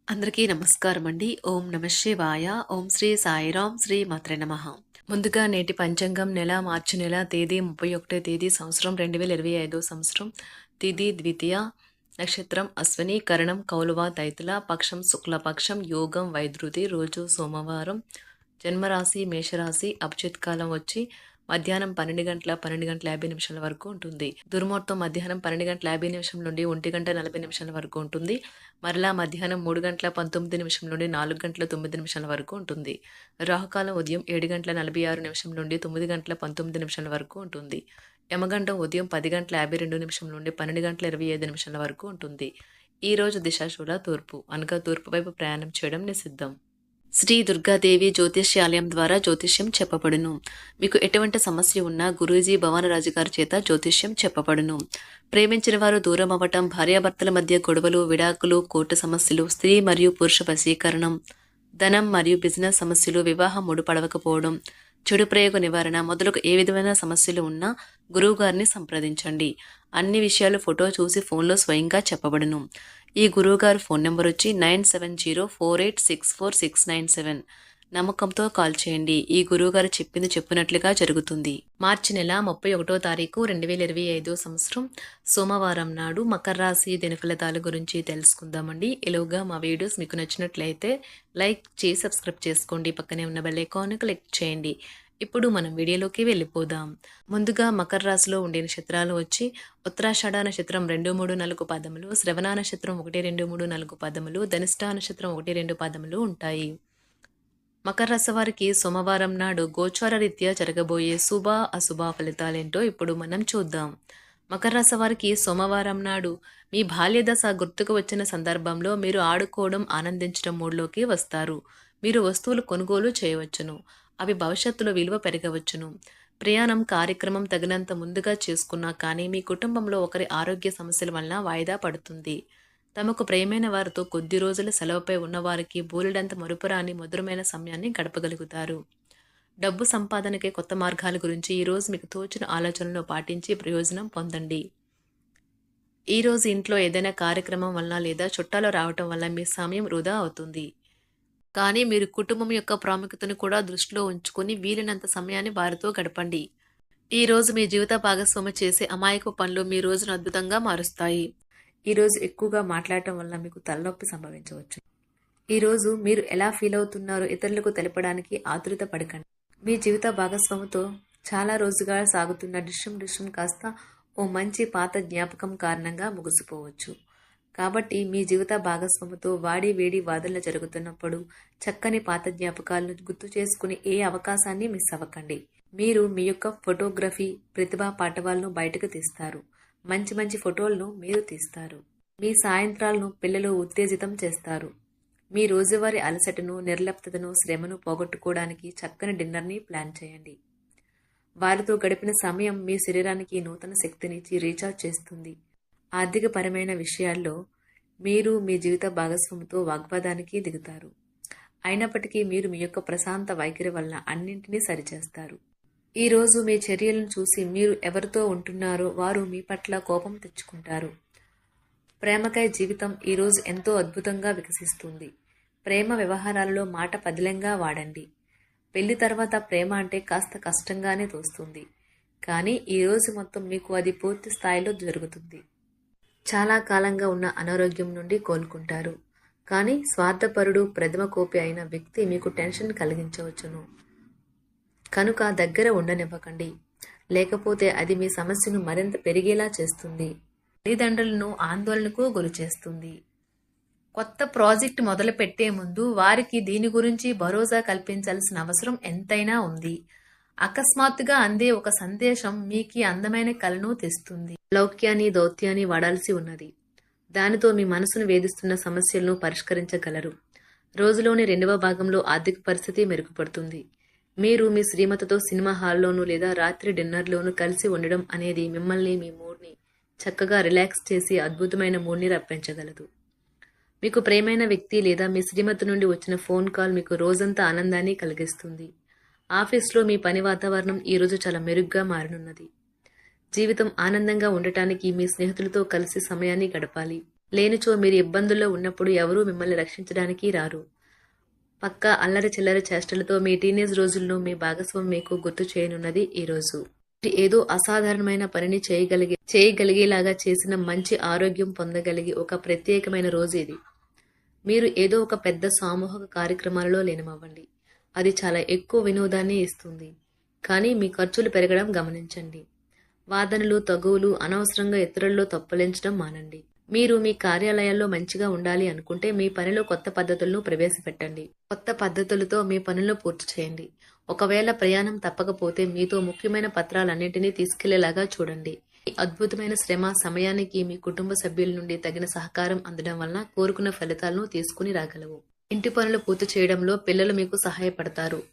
అందరికీ నమస్కారం అండి. ఓం నమ శివాయ. ఓం శ్రీ సాయిరాం శ్రీ మాత్రే నమః. ముందుగా నేటి పంచాంగం నెల మార్చి నెల తేదీ 31 తేదీ సంవత్సరం 2025 సంవత్సరం తిథి ద్వితీయ నక్షత్రం అశ్విని కరణం కౌలువ తైతుల పక్షం శుక్లపక్షం యోగం వైద్యుతి రోజు సోమవారం జన్మరాశి మేషరాశి అభిజిత్ కాలం వచ్చి మధ్యాహ్నం 12 గంటల 50 వరకు ఉంటుంది. దుర్ముహూర్తం మధ్యాహ్నం 12 గంటల 50 నుండి 1 గంట 40 వరకు ఉంటుంది. మరలా మధ్యాహ్నం 3 గంటల 19 నుండి 4 గంటల 9 వరకు ఉంటుంది. రాహుకాలం ఉదయం 7 గంటల 46 నుండి 9 గంటల 19 వరకు ఉంటుంది. యమగండం ఉదయం 10 గంటల 52 నుండి 12 గంటల 25 వరకు ఉంటుంది. ఈ రోజు దిశాశూల తూర్పు అనగా తూర్పు వైపు ప్రయాణం చేయడం నిషిద్ధం. శ్రీ దుర్గాదేవి జ్యోతిష్యాలయం ద్వారా జ్యోతిష్యం చెప్పబడును. మీకు ఎటువంటి సమస్య ఉన్నా గురూజీ భవానరాజు గారి చేత జ్యోతిష్యం చెప్పబడును. ప్రేమించిన వారు దూరం అవ్వటం, భార్యాభర్తల మధ్య గొడవలు, విడాకులు, కోర్టు సమస్యలు, స్త్రీ మరియు పురుష వశీకరణం, ధనం మరియు బిజినెస్ సమస్యలు, వివాహం ముడిపడవకపోవడం, చెడు ప్రయోగ నివారణ మొదలగు ఏ విధమైన సమస్యలు ఉన్నా గురువు గారిని సంప్రదించండి. అన్ని విషయాలు ఫోటో చూసి ఫోన్లో స్వయంగా చెప్పబడును. ఈ గురువుగారు ఫోన్ నెంబర్ వచ్చి 9704864697. నమ్మకంతో కాల్ చేయండి. ఈ గురువుగారు చెప్పింది చెప్పినట్లుగా జరుగుతుంది. మార్చి నెల 31 తారీఖు 2025 సంవత్సరం సోమవారం నాడు మకర రాశి దినఫలితాల గురించి తెలుసుకుందామండి. ఎలాగా మా వీడియోస్ మీకు నచ్చినట్లయితే లైక్ చేసి సబ్స్క్రైబ్ చేసుకోండి. పక్కనే ఉన్న బెల్ ఐకాన్ క్లిక్ చేయండి. ఇప్పుడు మనం వీడియోలోకి వెళ్ళిపోదాం. ముందుగా మకర రాశిలో ఉండే నక్షత్రాలు వచ్చి ఉత్తరాషాఢ నక్షత్రం 2, 3, 4 పాదములు, శ్రవణ నక్షత్రం 1, 2, 3, 4 పాదములు, ధనిష్ట నక్షత్రం 1, 2 పాదములు ఉంటాయి. మకర రాశి వారికి సోమవారం నాడు గోచార రీత్యా జరగబోయే శుభ అశుభ ఫలితాలేంటో ఇప్పుడు మనం చూద్దాం. మకర రాశి వారికి సోమవారం నాడు మీ బాల్య దశ గుర్తుకు వచ్చిన సందర్భంలో మీరు ఆడుకోవడం, ఆనందించడం మూడ్లోకి వస్తారు. మీరు వస్తువులు కొనుగోలు చేయవచ్చును. అవి భవిష్యత్తులో విలువ పెరగవచ్చును. ప్రయాణం కార్యక్రమం తగినంత ముందుగా చేసుకున్నా కానీ మీ కుటుంబంలో ఒకరి ఆరోగ్య సమస్యల వలన వాయిదా పడుతుంది. తమకు ప్రియమైన వారితో కొద్ది రోజుల సెలవుపై ఉన్నవారికి బోలెడంత మరుపురాని మధురమైన సమయాన్ని గడపగలుగుతారు. డబ్బు సంపాదనకే కొత్త మార్గాల గురించి ఈరోజు మీకు తోచిన ఆలోచనలు పాటించి ప్రయోజనం పొందండి. ఈరోజు ఇంట్లో ఏదైనా కార్యక్రమం వలన లేదా చుట్టాలు రావటం వల్ల మీ సమయం వృధా అవుతుంది. కానీ మీరు కుటుంబం యొక్క ప్రాముఖ్యతను కూడా దృష్టిలో ఉంచుకొని వీలైనంత సమయాన్ని వారితో గడపండి. ఈ రోజు మీ జీవిత భాగస్వామి చేసే అమాయక పనులు మీ రోజును అద్భుతంగా మారుస్తాయి. ఈ రోజు ఎక్కువగా మాట్లాడటం వల్ల మీకు తలనొప్పి సంభవించవచ్చు. ఈ రోజు మీరు ఎలా ఫీల్ అవుతున్నారో ఇతరులకు తెలపడానికి ఆతురత పడకండి. మీ జీవిత భాగస్వామితో చాలా రోజుగా సాగుతున్న డిష్యం కాస్త ఓ మంచి పాత జ్ఞాపకం కారణంగా ముగిసిపోవచ్చు. కాబట్టి మీ జీవిత భాగస్వామితో వాడి వేడి వాదనలు జరుగుతున్నప్పుడు చక్కని పాత జ్ఞాపకాలను గుర్తు చేసుకుని ఏ అవకాశాన్ని మిస్ అవ్వకండి. మీరు మీ యొక్క ఫోటోగ్రఫీ ప్రతిభా పాటవాలను బయటకు తీస్తారు. మంచి మంచి ఫోటోలను మీరు తీస్తారు. మీ సాయంత్రాలను పిల్లలు ఉత్తేజితం చేస్తారు. మీ రోజువారీ అలసటను, నిర్లిప్తతను, శ్రమను పోగొట్టుకోవడానికి చక్కని డిన్నర్ని ప్లాన్ చేయండి. వారితో గడిపిన సమయం మీ శరీరానికి నూతన శక్తినిచ్చి రీఛార్జ్ చేస్తుంది. ఆర్థికపరమైన విషయాల్లో మీరు మీ జీవిత భాగస్వామితో వాగ్వాదానికి దిగుతారు. అయినప్పటికీ మీరు మీ యొక్క ప్రశాంత వైఖరి వల్ల అన్నింటినీ సరిచేస్తారు. ఈరోజు మీ చర్యలను చూసి మీరు ఎవరితో ఉంటున్నారో వారు మీ పట్ల కోపం తెచ్చుకుంటారు. ప్రేమకై జీవితం ఈరోజు ఎంతో అద్భుతంగా వికసిస్తుంది. ప్రేమ వ్యవహారాలలో మాట పదిలంగా వాడండి. పెళ్లి తర్వాత ప్రేమ అంటే కాస్త కష్టంగానే తోస్తుంది. కానీ ఈరోజు మొత్తం మీకు అది పూర్తి స్థాయిలో జరుగుతుంది. చాలా కాలంగా ఉన్న అనారోగ్యం నుండి కోలుకుంటారు. కానీ స్వార్థపరుడు, ప్రథమ కోపి అయిన వ్యక్తి మీకు టెన్షన్ కలిగించవచ్చును. కనుక దగ్గర ఉండనివ్వకండి. లేకపోతే అది మీ సమస్యను మరింత పెరిగేలా చేస్తుంది. తల్లిదండ్రులను ఆందోళనకు గురి చేస్తుంది. కొత్త ప్రాజెక్ట్ మొదలు పెట్టే ముందు వారికి దీని గురించి భరోసా కల్పించాల్సిన అవసరం ఎంతైనా ఉంది. అకస్మాత్తుగా అందే ఒక సందేశం మీకు అందమైన కలను తెస్తుంది. లౌక్యాన్ని, దౌత్యాన్ని వాడాల్సి ఉన్నది. దానితో మీ మనసును వేధిస్తున్న సమస్యలను పరిష్కరించగలరు. రోజులోని 2వ భాగంలో ఆర్థిక పరిస్థితి మెరుగుపడుతుంది. మీరు మీ శ్రీమతితో సినిమా హాల్లోనూ లేదా రాత్రి డిన్నర్లోనూ కలిసి ఉండడం అనేది మిమ్మల్ని, మీ మూడ్ని చక్కగా రిలాక్స్ చేసి అద్భుతమైన మూడ్ని రప్పించగలదు. మీకు ప్రేమైన వ్యక్తి లేదా మీ శ్రీమతి నుండి వచ్చిన ఫోన్ కాల్ మీకు రోజంతా ఆనందాన్ని కలిగిస్తుంది. ఆఫీస్లో మీ పని వాతావరణం ఈరోజు చాలా మెరుగ్గా మారనున్నది. జీవితం ఆనందంగా ఉండటానికి మీ స్నేహితులతో కలిసి సమయాన్ని గడపాలి. లేనిచో మీరు ఇబ్బందుల్లో ఉన్నప్పుడు ఎవరూ మిమ్మల్ని రక్షించడానికి రారు. పక్కా అల్లరి చిల్లరి చేష్టలతో మీ టీనేజ్ రోజుల్లో మీ భాగస్వామి మీకు గుర్తు చేయనున్నది ఈ రోజు. మీరు ఏదో అసాధారణమైన పనిని చేయగలిగేలాగా చేసిన మంచి ఆరోగ్యం పొందగలిగి ఒక ప్రత్యేకమైన రోజు ఇది. మీరు ఏదో ఒక పెద్ద సామూహిక కార్యక్రమాలలో లీనమవ్వండి. అది చాలా ఎక్కువ వినోదాన్ని ఇస్తుంది. కానీ మీ ఖర్చులు పెరగడం గమనించండి. వాదనలు తగువులు అనవసరంగా ఇతరుల్లో తప్పులెంచడం మానండి. మీరు మీ కార్యాలయాల్లో మంచిగా ఉండాలి అనుకుంటే మీ పనిలో కొత్త పద్ధతులను ప్రవేశపెట్టండి. కొత్త పద్ధతులతో మీ పనులను పూర్తి చేయండి. ఒకవేళ ప్రయాణం తప్పకపోతే మీతో ముఖ్యమైన పత్రాలన్నింటినీ తీసుకెళ్లేలాగా చూడండి. ఈ అద్భుతమైన శ్రమ సమయానికి మీ కుటుంబ సభ్యుల నుండి తగిన సహకారం అందడం వలన కోరుకున్న ఫలితాలను తీసుకుని రాగలవు. ఇంటి పనులు పూర్తి చేయడంలో పిల్లలు మీకు సహాయపడతారు.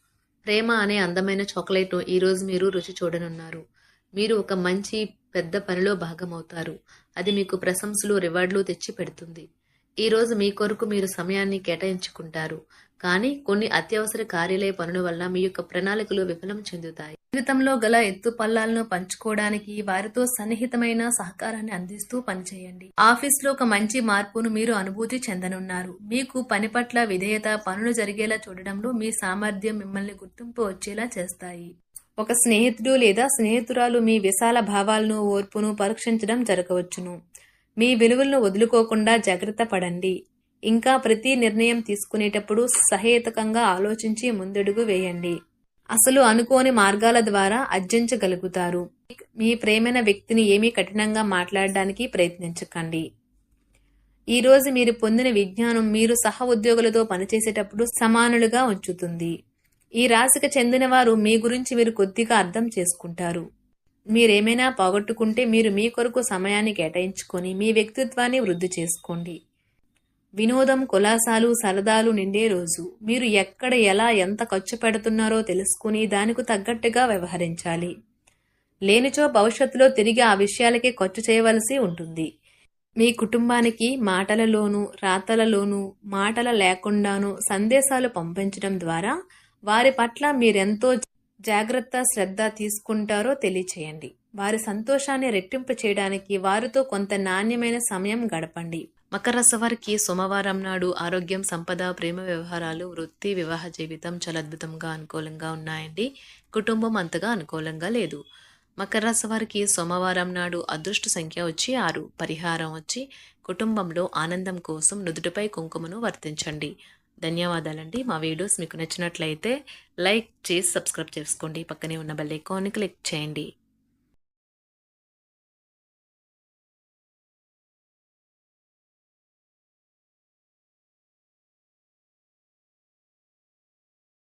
ప్రేమ అనే అందమైన చాక్లెట్ను ఈరోజు మీరు రుచి చూడనున్నారు. మీరు ఒక మంచి పెద్ద పనిలో భాగమవుతారు. అది మీకు ప్రశంసలు రివార్డులు తెచ్చి పెడుతుంది. ఈరోజు మీ కొరకు మీరు సమయాన్ని కేటాయించుకుంటారు. కానీ కొన్ని అత్యవసర కార్యాలయ పనుల వల్ల మీ యొక్క ప్రణాళికలు విఫలం చెందుతాయి. జీవితంలో గల ఎత్తు పల్లాలను పంచుకోవడానికి వారితో సన్నిహితమైన సహకారాన్ని అందిస్తూ పనిచేయండి. ఆఫీస్లో ఒక మంచి మార్పును మీరు అనుభూతి చెందనున్నారు. మీకు పని పట్ల విధేయత, పనులు జరిగేలా చూడడంలో మీ సామర్థ్యం మిమ్మల్ని గుర్తింపు వచ్చేలా చేస్తాయి. ఒక స్నేహితుడు లేదా స్నేహితురాలు మీ విశాల భావాలను, ఓర్పును పరీక్షించడం జరగవచ్చును. మీ విలువలను వదులుకోకుండా జాగ్రత్త పడండి. ఇంకా ప్రతి నిర్ణయం తీసుకునేటప్పుడు సహేతుకంగా ఆలోచించి ముందడుగు వేయండి. అసలు అనుకోని మార్గాల ద్వారా అర్జించగలుగుతారు. మీ ప్రేమైన వ్యక్తిని ఏమీ కఠినంగా మాట్లాడడానికి ప్రయత్నించకండి. ఈరోజు మీరు పొందిన విజ్ఞానం మీరు సహ ఉద్యోగులతో పనిచేసేటప్పుడు సమానులుగా ఉంచుతుంది. ఈ రాశికి చెందిన వారు మీ గురించి మీరు కొద్దిగా అర్థం చేసుకుంటారు. మీరేమైనా పోగొట్టుకుంటే మీరు మీ కొరకు సమయాన్ని కేటాయించుకొని మీ వ్యక్తిత్వాన్ని వృద్ధి చేసుకోండి. వినోదం, కులాసాలు, సరదాలు నిండే రోజు. మీరు ఎక్కడ, ఎలా, ఎంత ఖర్చు పెడుతున్నారో తెలుసుకుని దానికి తగ్గట్టుగా వ్యవహరించాలి. లేనిచో భవిష్యత్తులో తిరిగి ఆ విషయాలకే ఖర్చు చేయవలసి ఉంటుంది. మీ కుటుంబానికి మాటలలోనూ రాతలలోనూ మాటల లేకుండానూ సందేశాలు పంపించడం ద్వారా వారి పట్ల మీరెంతో జాగ్రత్త, శ్రద్ధ తీసుకుంటారో తెలియచేయండి. వారి సంతోషాన్ని రెట్టింపు చేయడానికి వారితో కొంత నాణ్యమైన సమయం గడపండి. మకర రాశి వారికి సోమవారం నాడు ఆరోగ్యం, సంపద, ప్రేమ వ్యవహారాలు, వృత్తి, వివాహ జీవితం చాలా అద్భుతంగా అనుకూలంగా ఉన్నాయండి. కుటుంబం అంతగా అనుకూలంగా లేదు. మకర రాశి వారికి సోమవారం నాడు అదృష్ట సంఖ్య వచ్చి 6. పరిహారం వచ్చి కుటుంబంలో ఆనందం కోసం నుదుటిపై కుంకుమను వర్తించండి. ధన్యవాదాలండి. మా వీడియోస్ మీకు నచ్చినట్లయితే లైక్ చేసి సబ్స్క్రైబ్ చేసుకోండి. పక్కనే ఉన్న బెల్ ఐకాన్ని క్లిక్ చేయండి.